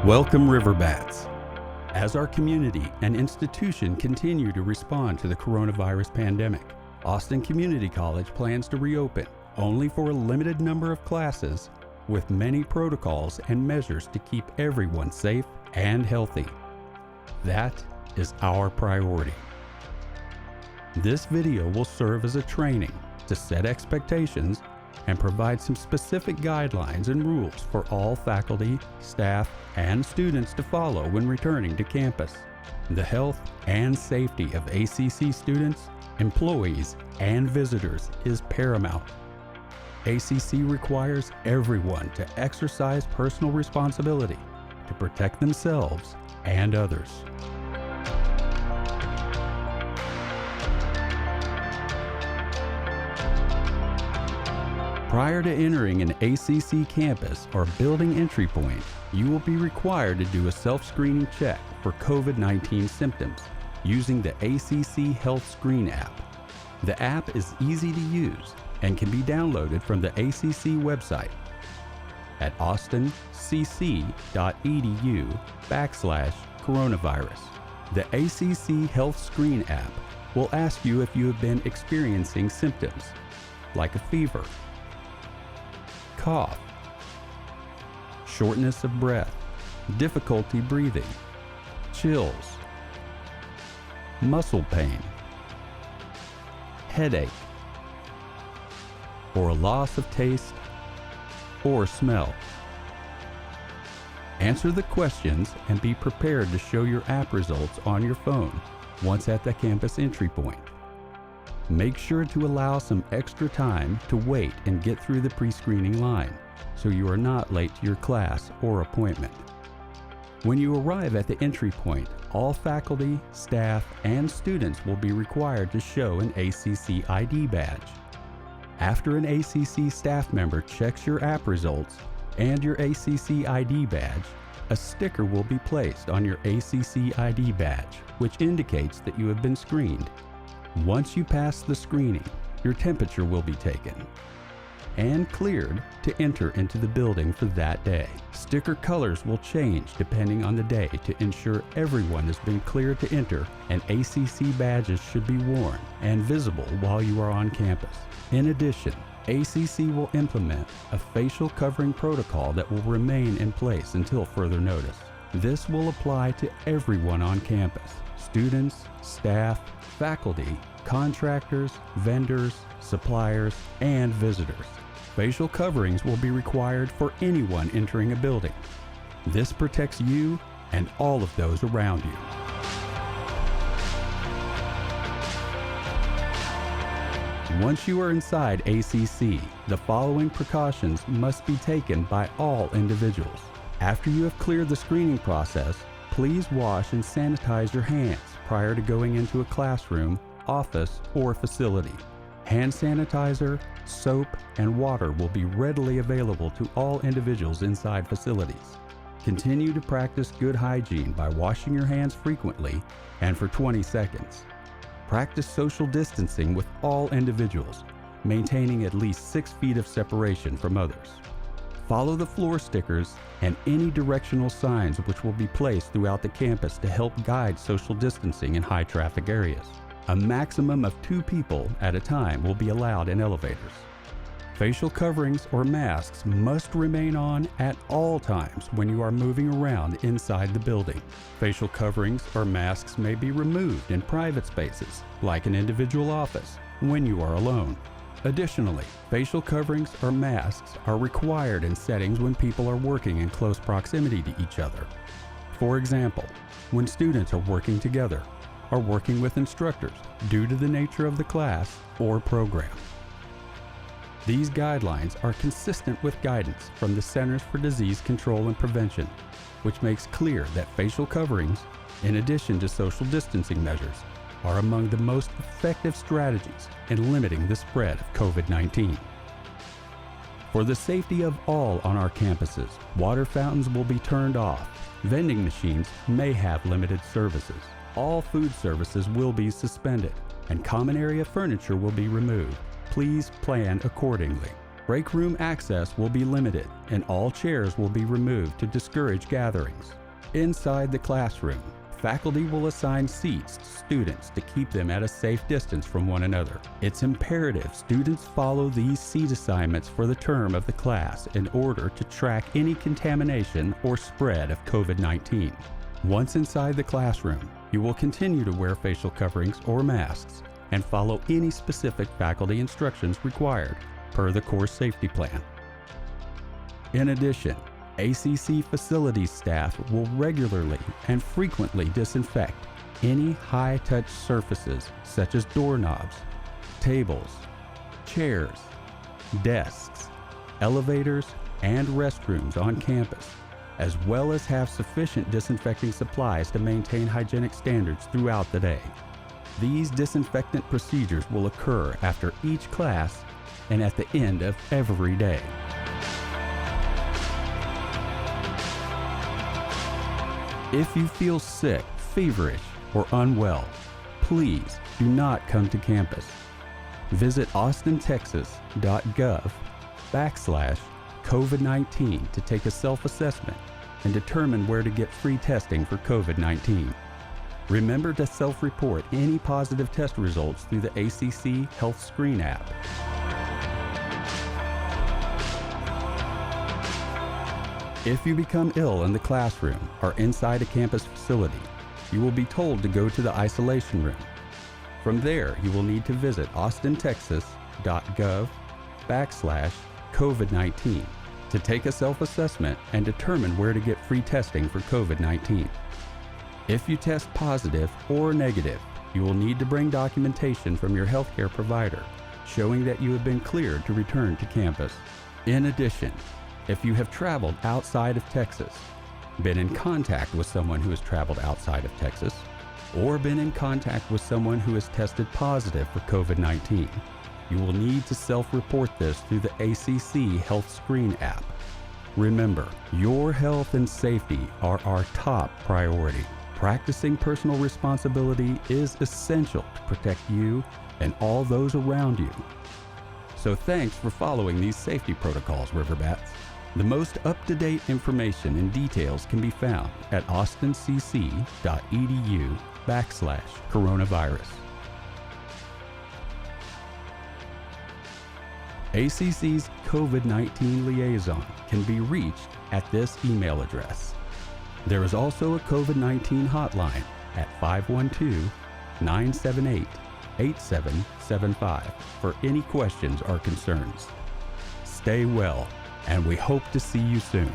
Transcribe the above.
Welcome Riverbats. As our community and institution continue to respond to the coronavirus pandemic, Austin Community College plans to reopen only for a limited number of classes with many protocols and measures to keep everyone safe and healthy. That is our priority. This video will serve as a training to set expectations and provide some specific guidelines and rules for all faculty, staff, and students to follow when returning to campus. The health and safety of ACC students, employees, and visitors is paramount. ACC requires everyone to exercise personal responsibility to protect themselves and others. Prior to entering an ACC campus or building entry point, you will be required to do a self-screening check for COVID-19 symptoms using the ACC Health Screen app. The app is easy to use and can be downloaded from the ACC website at austincc.edu/coronavirus. The ACC Health Screen app will ask you if you have been experiencing symptoms like a fever, cough, shortness of breath, difficulty breathing, chills, muscle pain, headache, or a loss of taste or smell. Answer the questions and be prepared to show your app results on your phone once at the campus entry point. Make sure to allow some extra time to wait and get through the pre-screening line so you are not late to your class or appointment. When you arrive at the entry point, all faculty, staff, and students will be required to show an ACC ID badge. After an ACC staff member checks your app results and your ACC ID badge, a sticker will be placed on your ACC ID badge, which indicates that you have been screened. Once you pass the screening, your temperature will be taken and cleared to enter into the building for that day. Sticker colors will change depending on the day to ensure everyone has been cleared to enter, and ACC badges should be worn and visible while you are on campus. In addition, ACC will implement a facial covering protocol that will remain in place until further notice. This will apply to everyone on campus: students, staff, faculty, contractors, vendors, suppliers, and visitors. Facial coverings will be required for anyone entering a building. This protects you and all of those around you. Once you are inside ACC, the following precautions must be taken by all individuals. After you have cleared the screening process, please wash and sanitize your hands prior to going into a classroom, office, or facility. Hand sanitizer, soap, and water will be readily available to all individuals inside facilities. Continue to practice good hygiene by washing your hands frequently and for 20 seconds. Practice social distancing with all individuals, maintaining at least 6 feet of separation from others. Follow the floor stickers and any directional signs which will be placed throughout the campus to help guide social distancing in high traffic areas. A maximum of 2 people at a time will be allowed in elevators. Facial coverings or masks must remain on at all times when you are moving around inside the building. Facial coverings or masks may be removed in private spaces, like an individual office, when you are alone. Additionally, facial coverings or masks are required in settings when people are working in close proximity to each other. For example, when students are working together or working with instructors due to the nature of the class or program. These guidelines are consistent with guidance from the Centers for Disease Control and Prevention, which makes clear that facial coverings, in addition to social distancing measures, are among the most effective strategies in limiting the spread of COVID-19. For the safety of all on our campuses, water fountains will be turned off. Vending machines may have limited services. All food services will be suspended, and common area furniture will be removed. Please plan accordingly. Break room access will be limited, and all chairs will be removed to discourage gatherings. Inside the classroom, faculty will assign seats to students to keep them at a safe distance from one another. It's imperative students follow these seat assignments for the term of the class in order to track any contamination or spread of COVID-19. Once inside the classroom, you will continue to wear facial coverings or masks and follow any specific faculty instructions required per the course safety plan. In addition, ACC facilities staff will regularly and frequently disinfect any high-touch surfaces such as doorknobs, tables, chairs, desks, elevators, and restrooms on campus, as well as have sufficient disinfecting supplies to maintain hygienic standards throughout the day. These disinfectant procedures will occur after each class and at the end of every day. If you feel sick, feverish, or unwell, please do not come to campus. Visit austintexas.gov/COVID-19 to take a self-assessment and determine where to get free testing for COVID-19. Remember to self-report any positive test results through the ACC Health Screen app. If you become ill in the classroom or inside a campus facility, you will be told to go to the isolation room. From there, you will need to visit austintexas.gov/COVID-19 to take a self-assessment and determine where to get free testing for COVID-19. If you test positive or negative, you will need to bring documentation from your healthcare provider showing that you have been cleared to return to campus. In addition, if you have traveled outside of Texas, been in contact with someone who has traveled outside of Texas, or been in contact with someone who has tested positive for COVID-19, you will need to self-report this through the ACC Health Screen app. Remember, your health and safety are our top priority. Practicing personal responsibility is essential to protect you and all those around you. So thanks for following these safety protocols, Riverbats. The most up-to-date information and details can be found at austincc.edu/coronavirus. ACC's COVID-19 liaison can be reached at this email address. There is also a COVID-19 hotline at 512-978-8775 for any questions or concerns. Stay well, and we hope to see you soon.